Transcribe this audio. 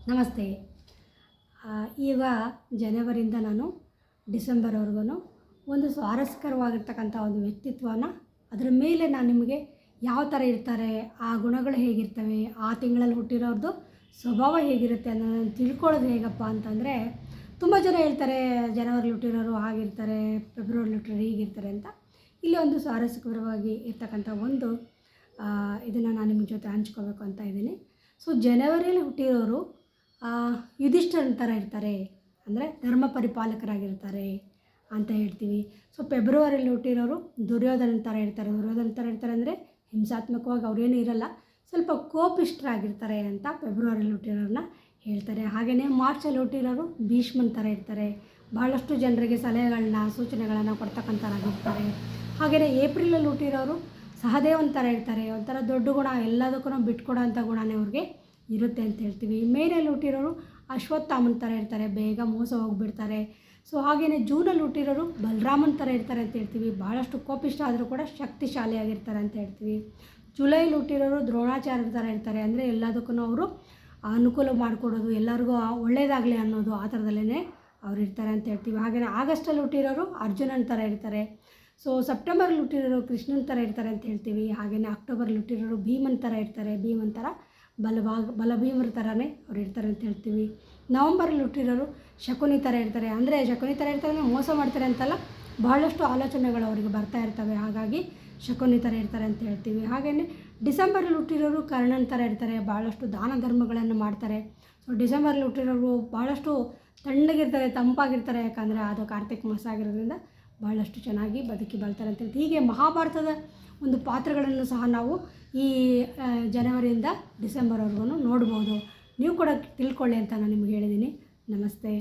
ನಮಸ್ತೆ. ಈಗ ಜನವರಿಯಿಂದ ನಾನು ಡಿಸೆಂಬರ್ವರೆಗೂ ಒಂದು ಸ್ವಾರಸ್ಯಕರವಾಗಿರ್ತಕ್ಕಂಥ ಒಂದು ವ್ಯಕ್ತಿತ್ವನ ಅದರ ಮೇಲೆ ನಾನು ನಿಮಗೆ ಯಾವ ಥರ ಇರ್ತಾರೆ, ಆ ಗುಣಗಳು ಹೇಗಿರ್ತವೆ, ಆ ತಿಂಗಳಲ್ಲಿ ಹುಟ್ಟಿರೋರ್ದು ಸ್ವಭಾವ ಹೇಗಿರುತ್ತೆ ಅನ್ನೋದನ್ನು ತಿಳ್ಕೊಳ್ಳೋದು ಹೇಗಪ್ಪ ಅಂತಂದರೆ, ತುಂಬ ಜನ ಹೇಳ್ತಾರೆ ಜನವರಿಲಿ ಹುಟ್ಟಿರೋರು ಹಾಗಿರ್ತಾರೆ, ಫೆಬ್ರವರಿಲಿ ಹುಟ್ಟಿರೋರು ಹೀಗಿರ್ತಾರೆ ಅಂತ. ಇಲ್ಲಿ ಒಂದು ಸ್ವಾರಸ್ಯಕರವಾಗಿ ಇರ್ತಕ್ಕಂಥ ಒಂದು ಇದನ್ನು ನಾನು ನಿಮ್ಮ ಜೊತೆ ಹಂಚ್ಕೋಬೇಕು ಅಂತ ಇದ್ದೀನಿ. ಸೊ ಜನವರಿಯಲ್ಲಿ ಹುಟ್ಟಿರೋರು ಯುಧಿಷ್ಠಿರನ ಥರ ಇರ್ತಾರೆ, ಅಂದರೆ ಧರ್ಮ ಪರಿಪಾಲಕರಾಗಿರ್ತಾರೆ ಅಂತ ಹೇಳ್ತೀವಿ. ಸೊ ಫೆಬ್ರವರಿಯಲ್ಲಿ ಹುಟ್ಟಿರೋರು ದುರ್ಯೋಧನ ಥರ ಇರ್ತಾರೆ ಅಂದರೆ ಹಿಂಸಾತ್ಮಕವಾಗಿ ಅವರೇನು ಇರಲ್ಲ, ಸ್ವಲ್ಪ ಕೋಪಿಷ್ಠರಾಗಿರ್ತಾರೆ ಅಂತ ಫೆಬ್ರವರಿಯಲ್ಲಿ ಹುಟ್ಟಿರೋರನ್ನ ಹೇಳ್ತಾರೆ. ಹಾಗೆಯೇ ಮಾರ್ಚಲ್ಲಿ ಹುಟ್ಟಿರೋರು ಭೀಷ್ಮನ ಥರ ಇರ್ತಾರೆ, ಭಾಳಷ್ಟು ಜನರಿಗೆ ಸಲಹೆಗಳನ್ನ ಸೂಚನೆಗಳನ್ನು ಕೊಡ್ತಕ್ಕಂಥರಾಗಿರ್ತಾರೆ. ಹಾಗೆಯೇ ಏಪ್ರಿಲಲ್ಲಿ ಹುಟ್ಟಿರೋರು ಸಹದೇವನ ಥರ ಇರ್ತಾರೆ, ಒಂಥರ ದೊಡ್ಡ ಗುಣ, ಎಲ್ಲದಕ್ಕೂ ಬಿಟ್ಕೊಡೋ ಅಂಥ ಗುಣನೇ ಅವ್ರಿಗೆ ಇರುತ್ತೆ ಅಂತ ಹೇಳ್ತೀವಿ. ಮೇನಲ್ಲಿ ಹುಟ್ಟಿರೋರು ಅಶ್ವತ್ಥಾಮನ ಥರ ಇರ್ತಾರೆ, ಬೇಗ ಮೋಸ ಹೋಗಿಬಿಡ್ತಾರೆ. ಸೊ ಹಾಗೆಯೇ ಜೂನಲ್ಲಿ ಹುಟ್ಟಿರೋರು ಬಲರಾಮನ ಥರ ಇರ್ತಾರೆ ಅಂತ ಹೇಳ್ತೀವಿ, ಭಾಳಷ್ಟು ಕೋಪಿಷ್ಠ ಆದರೂ ಕೂಡ ಶಕ್ತಿಶಾಲಿಯಾಗಿರ್ತಾರೆ ಅಂತ ಹೇಳ್ತೀವಿ. ಜುಲೈಲಿ ಹುಟ್ಟಿರೋರು ದ್ರೋಣಾಚಾರ್ಯರ ಥರ ಇರ್ತಾರೆ, ಅಂದರೆ ಎಲ್ಲದಕ್ಕೂ ಅವರು ಅನುಕೂಲ ಮಾಡಿಕೊಡೋದು, ಎಲ್ಲರಿಗೂ ಒಳ್ಳೆಯದಾಗಲಿ ಅನ್ನೋದು ಆ ಥರದಲ್ಲೇ ಅವ್ರು ಇರ್ತಾರೆ ಅಂತ ಹೇಳ್ತೀವಿ. ಹಾಗೆಯೇ ಆಗಸ್ಟಲ್ಲಿ ಹುಟ್ಟಿರೋರು ಅರ್ಜುನನ ಥರ ಇರ್ತಾರೆ. ಸೊ ಸೆಪ್ಟೆಂಬರಲ್ಲಿ ಹುಟ್ಟಿರೋರು ಕೃಷ್ಣನ ಥರ ಇರ್ತಾರೆ ಅಂತ ಹೇಳ್ತೀವಿ. ಹಾಗೆಯೇ ಅಕ್ಟೋಬರಲ್ಲಿ ಹುಟ್ಟಿರೋರು ಭೀಮನ ಥರ ಇರ್ತಾರೆ, ಭೀಮನ ಥರ ಬಲಭೀಮರ ಥರನೇ ಅವ್ರು ಇರ್ತಾರೆ ಅಂತ ಹೇಳ್ತೀವಿ. ನವಂಬರಲ್ಲಿ ಹುಟ್ಟಿರೋರು ಶಕುನಿ ಥರ ಇರ್ತಾರೆ, ಅಂದರೆ ಶಕುನಿ ಥರ ಇರ್ತಾರೆ ಅಂದರೆ ಮೋಸ ಮಾಡ್ತಾರೆ ಅಂತಲ್ಲ, ಬಹಳಷ್ಟು ಆಲೋಚನೆಗಳು ಅವರಿಗೆ ಬರ್ತಾ ಇರ್ತವೆ, ಹಾಗಾಗಿ ಶಕುನಿ ಥರ ಇರ್ತಾರೆ ಅಂತ ಹೇಳ್ತೀವಿ. ಹಾಗೆಯೇ ಡಿಸೆಂಬರಲ್ಲಿ ಹುಟ್ಟಿರೋರು ಕರ್ಣನ ಥರ ಇರ್ತಾರೆ, ಭಾಳಷ್ಟು ದಾನ ಧರ್ಮಗಳನ್ನು ಮಾಡ್ತಾರೆ. ಸೊ ಡಿಸೆಂಬರಲ್ಲಿ ಹುಟ್ಟಿರೋರು ಭಾಳಷ್ಟು ತಣ್ಣಗಿರ್ತಾರೆ, ತಂಪಾಗಿರ್ತಾರೆ, ಯಾಕಂದರೆ ಅದು ಕಾರ್ತಿಕ ಮಾಸ ಆಗಿರೋದ್ರಿಂದ ಭಾಳಷ್ಟು ಚೆನ್ನಾಗಿ ಬದುಕಿ ಬಾಳ್ತಾರೆ ಅಂತ ಹೇಳ್ತೀವಿ. ಹೀಗೆ ಮಹಾಭಾರತದ ಒಂದು ಪಾತ್ರಗಳನ್ನು ಸಹ ನಾವು ಈ ಜನವರಿಯಿಂದ ಡಿಸೆಂಬರ್ವರೆಗೂ ನೋಡ್ಬೋದು. ನೀವು ಕೂಡ ತಿಳ್ಕೊಳ್ಳಿ ಅಂತ ನಾನು ನಿಮಗೆ ಹೇಳಿದ್ದೀನಿ. ನಮಸ್ತೆ.